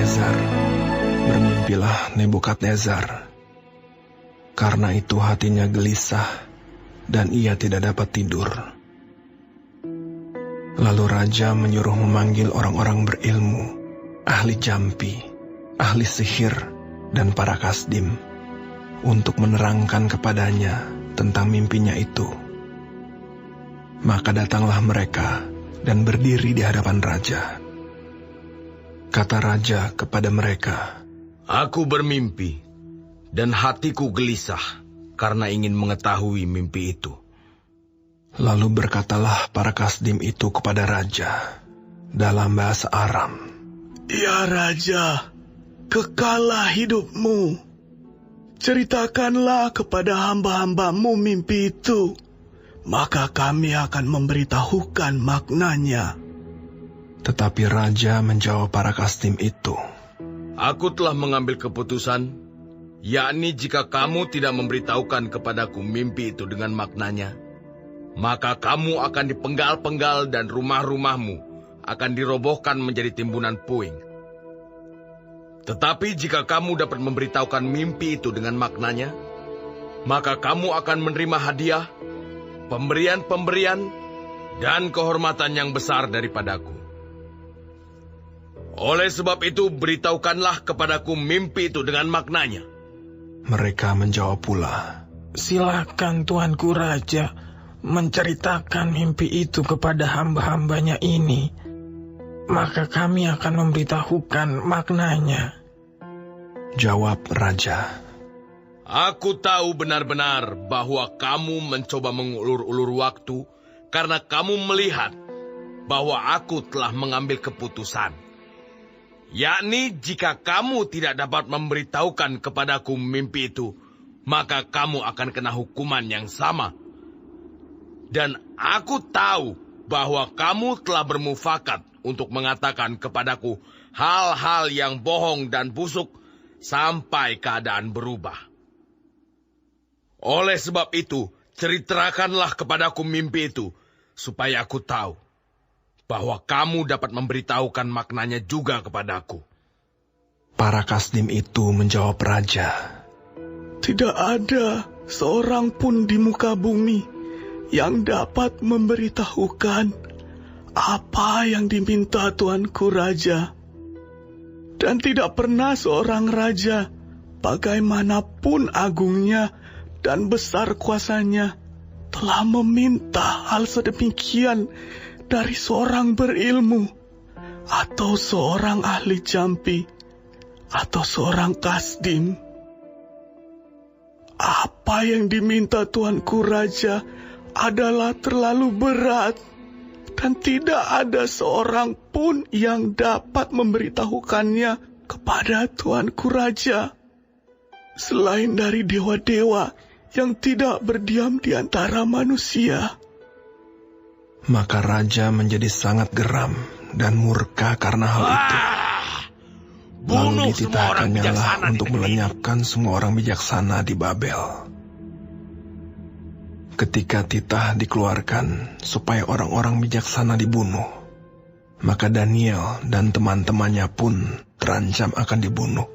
Nebukadnezar. Bermimpilah Nebukadnezar. Karena itu hatinya gelisah dan ia tidak dapat tidur. Lalu raja menyuruh memanggil orang-orang berilmu, ahli jampi, ahli sihir, dan para kasdim, untuk menerangkan kepadanya tentang mimpinya itu. Maka datanglah mereka dan berdiri di hadapan raja. Kata raja kepada mereka, "Aku bermimpi, dan hatiku gelisah karena ingin mengetahui mimpi itu." Lalu berkatalah para kasdim itu kepada raja dalam bahasa Aram, "Ya raja, kekalah hidupmu. Ceritakanlah kepada hamba-hambamu mimpi itu, maka kami akan memberitahukan maknanya." Tetapi raja menjawab para kasdim itu, "Aku telah mengambil keputusan, yakni jika kamu tidak memberitahukan kepadaku mimpi itu dengan maknanya, maka kamu akan dipenggal-penggal dan rumah-rumahmu akan dirobohkan menjadi timbunan puing. Tetapi jika kamu dapat memberitahukan mimpi itu dengan maknanya, maka kamu akan menerima hadiah, pemberian-pemberian, dan kehormatan yang besar daripadaku. Oleh sebab itu, beritahukanlah kepadaku mimpi itu dengan maknanya." Mereka menjawab pula, "Silakan Tuanku Raja menceritakan mimpi itu kepada hamba-hambanya ini, maka kami akan memberitahukan maknanya." Jawab raja, "Aku tahu benar-benar bahwa kamu mencoba mengulur-ulur waktu karena kamu melihat bahwa aku telah mengambil keputusan. Yakni jika kamu tidak dapat memberitahukan kepadaku mimpi itu, maka kamu akan kena hukuman yang sama. Dan aku tahu bahwa kamu telah bermufakat untuk mengatakan kepadaku hal-hal yang bohong dan busuk sampai keadaan berubah. Oleh sebab itu, ceritakanlah kepadaku mimpi itu, supaya aku tahu bahwa kamu dapat memberitahukan maknanya juga kepadaku." Para kasdim itu menjawab raja, "Tidak ada seorang pun di muka bumi yang dapat memberitahukan apa yang diminta Tuanku Raja. Dan tidak pernah seorang raja, bagaimanapun agungnya dan besar kuasanya, telah meminta hal sedemikian dari seorang berilmu, atau seorang ahli jampi, atau seorang kasdim. Apa yang diminta Tuanku Raja adalah terlalu berat, dan tidak ada seorang pun yang dapat memberitahukannya kepada Tuanku Raja, selain dari dewa-dewa yang tidak berdiam di antara manusia." Maka raja menjadi sangat geram dan murka karena hal itu. Lalu dititahkannya lah untuk melenyapkan semua orang bijaksana di Babel. Ketika titah dikeluarkan supaya orang-orang bijaksana dibunuh, maka Daniel dan teman-temannya pun terancam akan dibunuh.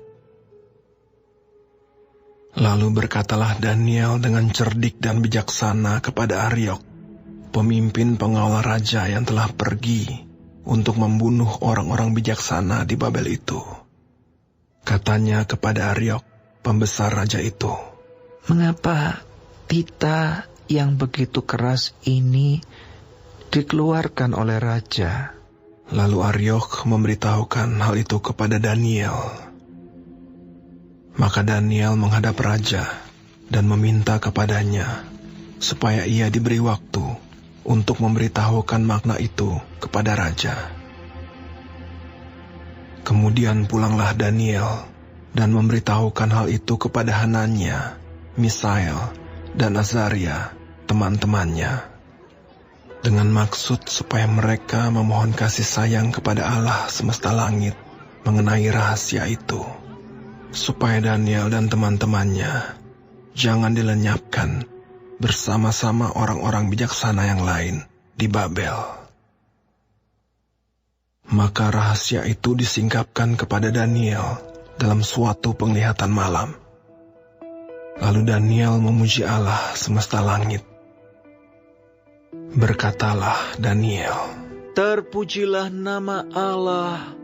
Lalu berkatalah Daniel dengan cerdik dan bijaksana kepada Aryok, pemimpin pengawal raja yang telah pergi untuk membunuh orang-orang bijaksana di Babel itu. Katanya kepada Aryok, pembesar raja itu, "Mengapa titah yang begitu keras ini dikeluarkan oleh raja?" Lalu Aryok memberitahukan hal itu kepada Daniel. Maka Daniel menghadap raja dan meminta kepadanya supaya ia diberi waktu untuk memberitahukan makna itu kepada raja. Kemudian pulanglah Daniel dan memberitahukan hal itu kepada Hananya, Misael, dan Azaria, teman-temannya, dengan maksud supaya mereka memohon kasih sayang kepada Allah semesta langit mengenai rahasia itu, supaya Daniel dan teman-temannya jangan dilenyapkan bersama-sama orang-orang bijaksana yang lain di Babel. Maka rahasia itu disingkapkan kepada Daniel dalam suatu penglihatan malam. Lalu Daniel memuji Allah semesta langit. Berkatalah Daniel, "Terpujilah nama Allah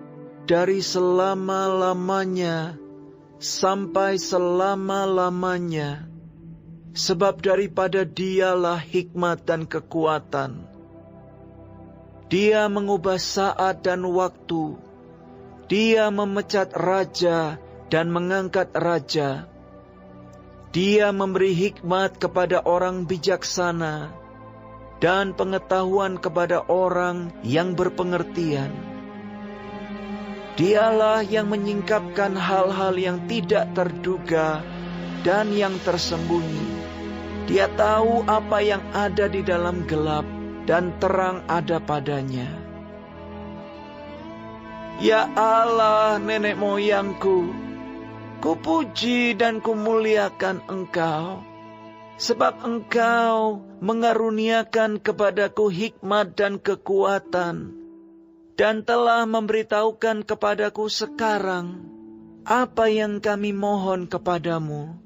dari selama-lamanya sampai selama-lamanya, sebab daripada Dialah hikmat dan kekuatan. Dia mengubah saat dan waktu. Dia memecat raja dan mengangkat raja. Dia memberi hikmat kepada orang bijaksana dan pengetahuan kepada orang yang berpengertian. Dialah yang menyingkapkan hal-hal yang tidak terduga dan yang tersembunyi. Dia tahu apa yang ada di dalam gelap, dan terang ada padanya. Ya Allah, nenek moyangku, kupuji dan kumuliakan Engkau, sebab Engkau mengaruniakan kepadaku hikmat dan kekuatan, dan telah memberitahukan kepadaku sekarang apa yang kami mohon kepadamu.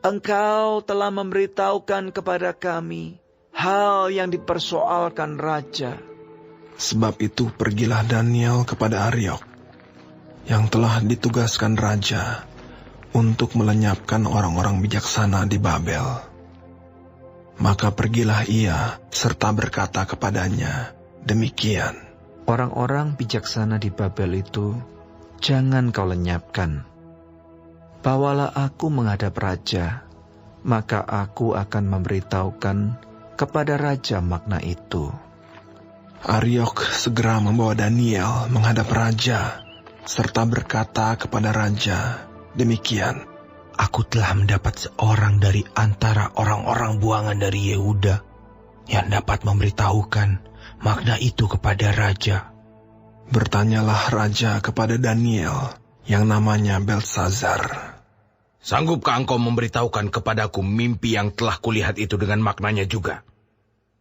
Engkau telah memberitahukan kepada kami hal yang dipersoalkan raja." Sebab itu pergilah Daniel kepada Ariok, yang telah ditugaskan raja untuk melenyapkan orang-orang bijaksana di Babel. Maka pergilah ia serta berkata kepadanya demikian, "Orang-orang bijaksana di Babel itu jangan kau lenyapkan. Bawalah aku menghadap raja, maka aku akan memberitahukan kepada raja makna itu." Ariok segera membawa Daniel menghadap raja, serta berkata kepada raja demikian, "Aku telah mendapat seorang dari antara orang-orang buangan dari Yehuda yang dapat memberitahukan makna itu kepada raja." Bertanyalah raja kepada Daniel yang namanya Belsazar, "Sanggupkah engkau memberitahukan kepadaku mimpi yang telah kulihat itu dengan maknanya juga?"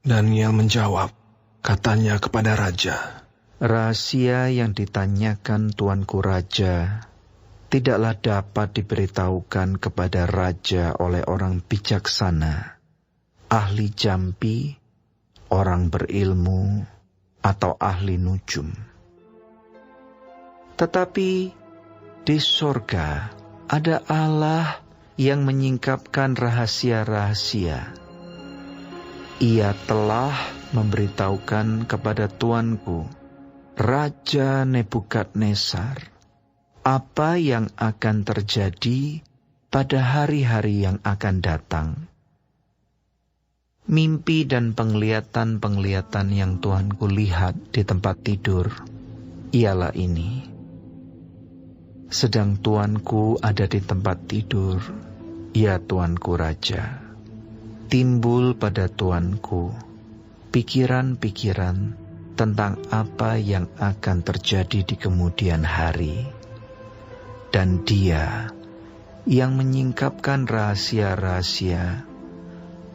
Daniel menjawab, katanya kepada raja, "Rahasia yang ditanyakan tuanku raja tidaklah dapat diberitahukan kepada raja oleh orang bijaksana, ahli jampi, orang berilmu, atau ahli nujum. Tetapi di sorga ada Allah yang menyingkapkan rahasia-rahasia. Ia telah memberitahukan kepada tuanku, Raja Nebukadnezar, apa yang akan terjadi pada hari-hari yang akan datang. Mimpi dan penglihatan-penglihatan yang Tuanku lihat di tempat tidur ialah ini. Sedang Tuanku ada di tempat tidur, ya Tuanku Raja. Timbul pada Tuanku pikiran-pikiran tentang apa yang akan terjadi di kemudian hari. Dan Dia yang menyingkapkan rahasia-rahasia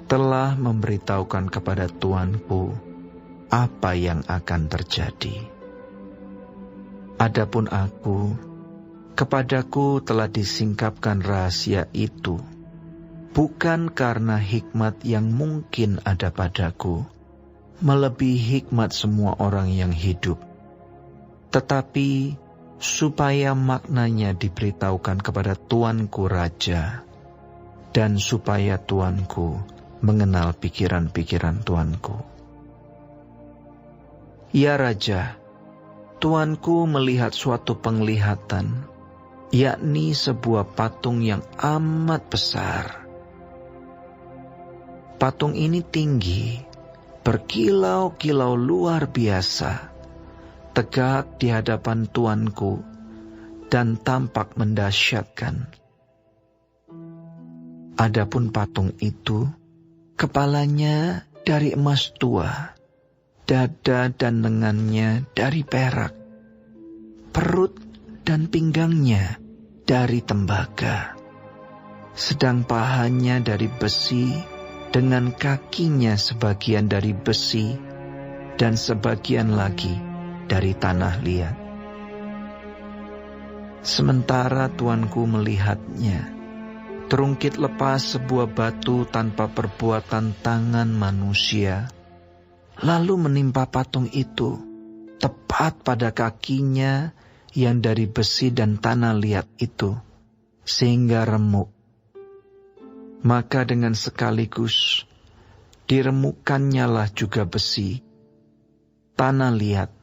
telah memberitahukan kepada Tuanku apa yang akan terjadi. Adapun aku, kepadaku telah disingkapkan rahasia itu, bukan karena hikmat yang mungkin ada padaku, melebihi hikmat semua orang yang hidup, tetapi supaya maknanya diberitahukan kepada Tuanku Raja, dan supaya Tuanku mengenal pikiran-pikiran Tuanku. Ya Raja, Tuanku melihat suatu penglihatan, yakni sebuah patung yang amat besar. Patung ini tinggi, berkilau-kilau luar biasa, tegak di hadapan Tuanku, dan tampak mendahsyatkan. Adapun patung itu, kepalanya dari emas tua, dada dan lengannya dari perak, perut dan pinggangnya dari tembaga, sedang pahanya dari besi, dengan kakinya sebagian dari besi, dan sebagian lagi dari tanah liat. Sementara tuanku melihatnya, terungkit lepas sebuah batu tanpa perbuatan tangan manusia, lalu menimpa patung itu, tepat pada kakinya yang dari besi dan tanah liat itu, sehingga remuk. Maka dengan sekaligus diremukannyalah juga besi, tanah liat,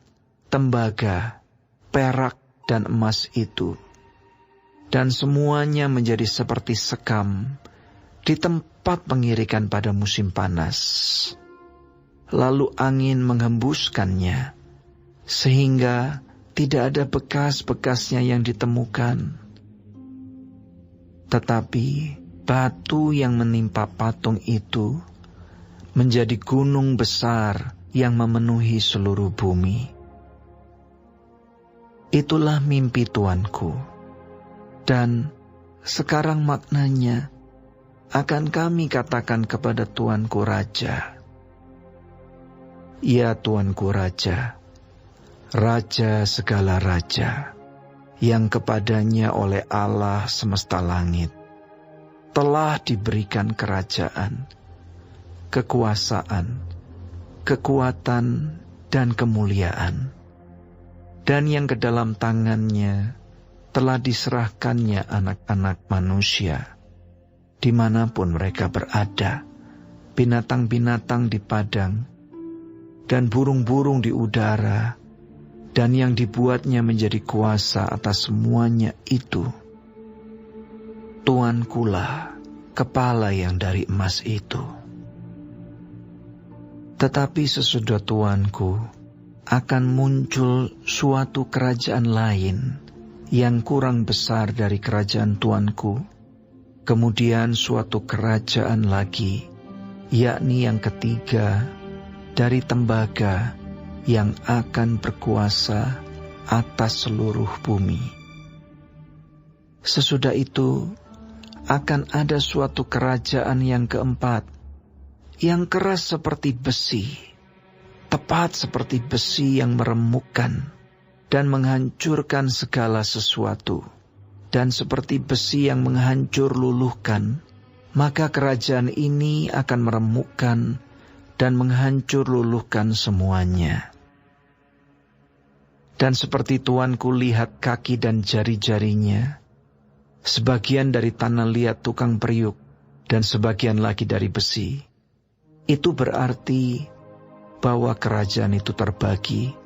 tembaga, perak, dan emas itu, dan semuanya menjadi seperti sekam di tempat pengirikan pada musim panas. Lalu angin menghembuskannya, sehingga tidak ada bekas-bekasnya yang ditemukan. Tetapi batu yang menimpa patung itu menjadi gunung besar yang memenuhi seluruh bumi. Itulah mimpi tuanku, dan sekarang maknanya akan kami katakan kepada tuanku raja. Ya tuanku raja, raja segala raja, yang kepadanya oleh Allah semesta langit telah diberikan kerajaan, kekuasaan, kekuatan, dan kemuliaan. Dan yang ke dalam tangannya telah diserahkannya anak-anak manusia, dimanapun mereka berada, binatang-binatang di padang, dan burung-burung di udara, dan yang dibuatnya menjadi kuasa atas semuanya itu. Tuankulah kepala yang dari emas itu. Tetapi sesudah tuanku, akan muncul suatu kerajaan lain yang kurang besar dari kerajaan tuanku. Kemudian suatu kerajaan lagi, yakni yang ketiga dari tembaga yang akan berkuasa atas seluruh bumi. Sesudah itu akan ada suatu kerajaan yang keempat, yang keras seperti besi, tepat seperti besi yang meremukkan dan menghancurkan segala sesuatu, dan seperti besi yang menghancur luluhkan, maka kerajaan ini akan meremukkan dan menghancur luluhkan semuanya. Dan seperti tuanku lihat kaki dan jari-jarinya, sebagian dari tanah liat tukang periuk dan sebagian lagi dari besi, itu berarti bahwa kerajaan itu terbagi.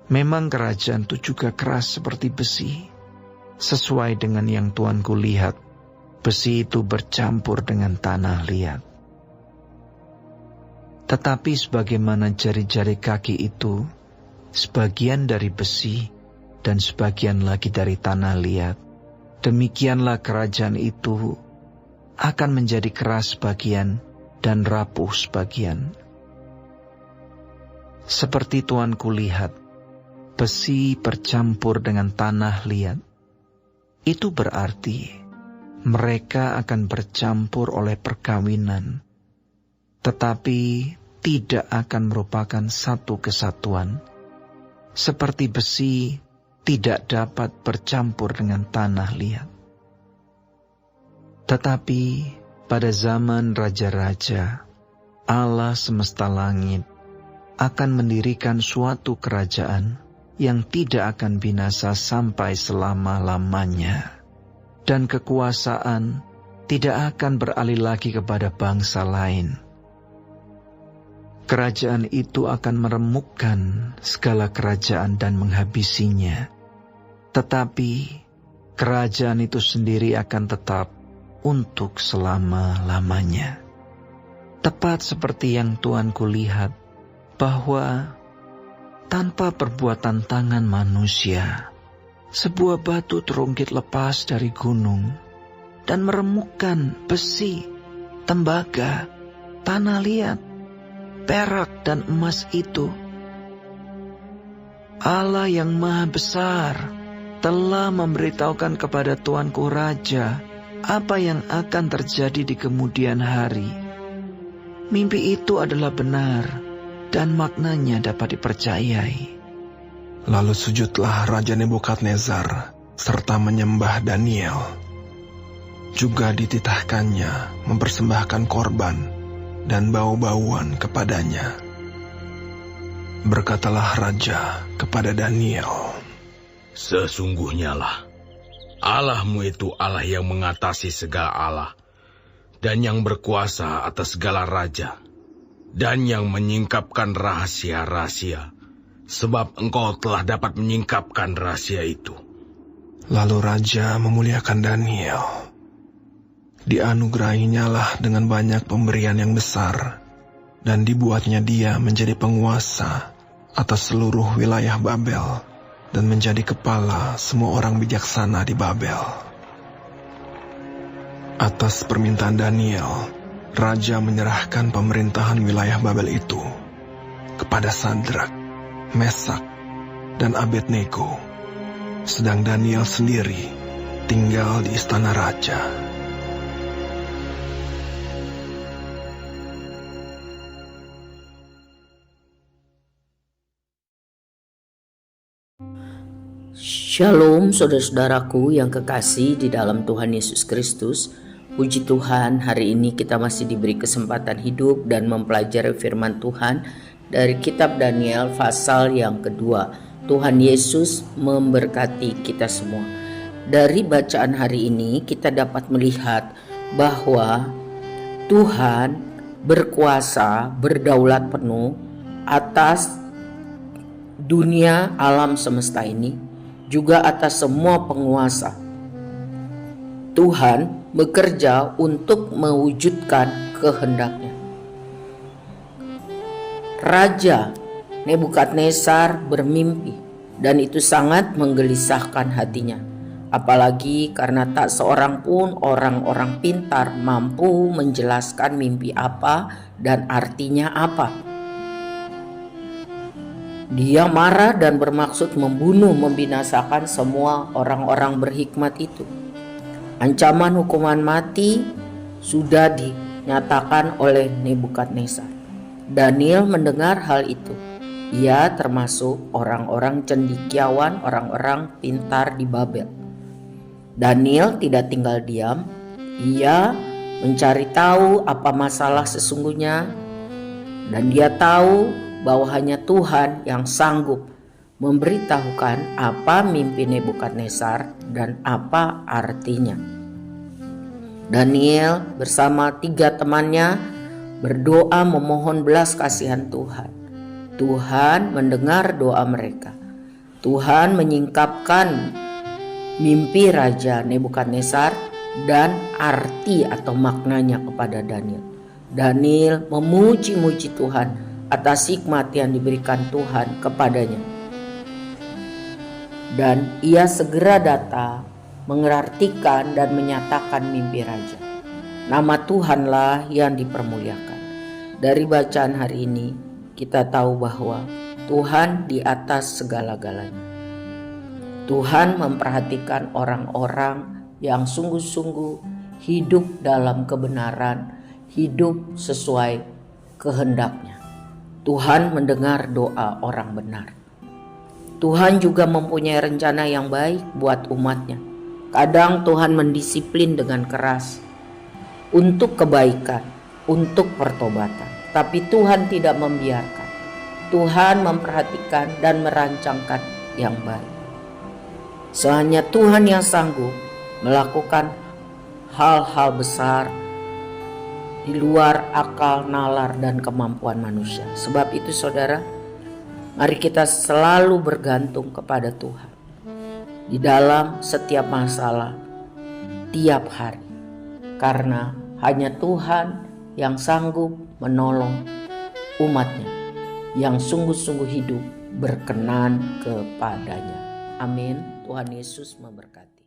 Memang kerajaan itu juga keras seperti besi. Sesuai dengan yang tuanku lihat, besi itu bercampur dengan tanah liat. Tetapi sebagaimana jari-jari kaki itu, sebagian dari besi dan sebagian lagi dari tanah liat, demikianlah kerajaan itu akan menjadi keras sebagian dan rapuh sebagian. Seperti tuanku lihat, besi bercampur dengan tanah liat. Itu berarti mereka akan bercampur oleh perkawinan, tetapi tidak akan merupakan satu kesatuan. Seperti besi tidak dapat bercampur dengan tanah liat. Tetapi pada zaman raja-raja, Allah semesta langit akan mendirikan suatu kerajaan yang tidak akan binasa sampai selama-lamanya. Dan kekuasaan tidak akan beralih lagi kepada bangsa lain. Kerajaan itu akan meremukkan segala kerajaan dan menghabisinya. Tetapi kerajaan itu sendiri akan tetap untuk selama-lamanya. Tepat seperti yang tuanku lihat, bahwa tanpa perbuatan tangan manusia, sebuah batu terungkit lepas dari gunung dan meremukkan besi, tembaga, tanah liat, perak dan emas itu. Allah yang Maha Besar telah memberitahukan kepada tuanku raja apa yang akan terjadi di kemudian hari. Mimpi itu adalah benar dan maknanya dapat dipercayai. Lalu sujudlah Raja Nebukadnezar serta menyembah Daniel. Juga dititahkannya mempersembahkan korban dan bau-bauan kepadanya. Berkatalah raja kepada Daniel, "Sesungguhnya lah, Allahmu itu Allah yang mengatasi segala Allah, dan yang berkuasa atas segala raja, dan yang menyingkapkan rahasia-rahasia, sebab engkau telah dapat menyingkapkan rahasia itu." Lalu raja memuliakan Daniel. Dianugerahinya lah dengan banyak pemberian yang besar, dan dibuatnya dia menjadi penguasa atas seluruh wilayah Babel, dan menjadi kepala semua orang bijaksana di Babel. Atas permintaan Daniel, raja menyerahkan pemerintahan wilayah Babel itu kepada Sadrak, Mesak, dan Abednego, sedang Daniel sendiri tinggal di istana raja. Shalom saudara-saudaraku yang kekasih di dalam Tuhan Yesus Kristus. Puji Tuhan, hari ini kita masih diberi kesempatan hidup dan mempelajari firman Tuhan dari kitab Daniel pasal yang kedua. Tuhan Yesus memberkati kita semua. Dari bacaan hari ini kita dapat melihat bahwa Tuhan berkuasa, berdaulat penuh atas dunia alam semesta ini, juga atas semua penguasa. Tuhan bekerja untuk mewujudkan kehendaknya. Raja Nebukadnezar bermimpi, dan itu sangat menggelisahkan hatinya. Apalagi karena tak seorang pun orang-orang pintar mampu menjelaskan mimpi apa dan artinya apa. Dia marah dan bermaksud membunuh, membinasakan semua orang-orang berhikmat itu. Ancaman hukuman mati sudah dinyatakan oleh Nebukadnezar. Daniel mendengar hal itu. Ia termasuk orang-orang cendekiawan, orang-orang pintar di Babel. Daniel tidak tinggal diam. Ia mencari tahu apa masalah sesungguhnya, dan dia tahu bahwa hanya Tuhan yang sanggup memberitahukan apa mimpi Nebukadnezar dan apa artinya. Daniel bersama 3 temannya berdoa memohon belas kasihan Tuhan. Tuhan mendengar doa mereka. Tuhan menyingkapkan mimpi Raja Nebukadnezar dan arti atau maknanya kepada Daniel. Daniel memuji-muji Tuhan atas hikmat yang diberikan Tuhan kepadanya. Dan ia segera datang mengartikan dan menyatakan mimpi raja. Nama Tuhanlah yang dipermuliakan. Dari bacaan hari ini kita tahu bahwa Tuhan di atas segala-galanya. Tuhan memperhatikan orang-orang yang sungguh-sungguh hidup dalam kebenaran, hidup sesuai kehendaknya. Tuhan mendengar doa orang benar. Tuhan juga mempunyai rencana yang baik buat umatnya. Kadang Tuhan mendisiplin dengan keras untuk kebaikan, untuk pertobatan. Tapi Tuhan tidak membiarkan. Tuhan memperhatikan dan merancangkan yang baik. Hanya Tuhan yang sanggup melakukan hal-hal besar di luar akal, nalar, dan kemampuan manusia. Sebab itu saudara, mari kita selalu bergantung kepada Tuhan di dalam setiap masalah, tiap hari. Karena hanya Tuhan yang sanggup menolong umatnya yang sungguh-sungguh hidup berkenan kepadanya. Amin. Tuhan Yesus memberkati.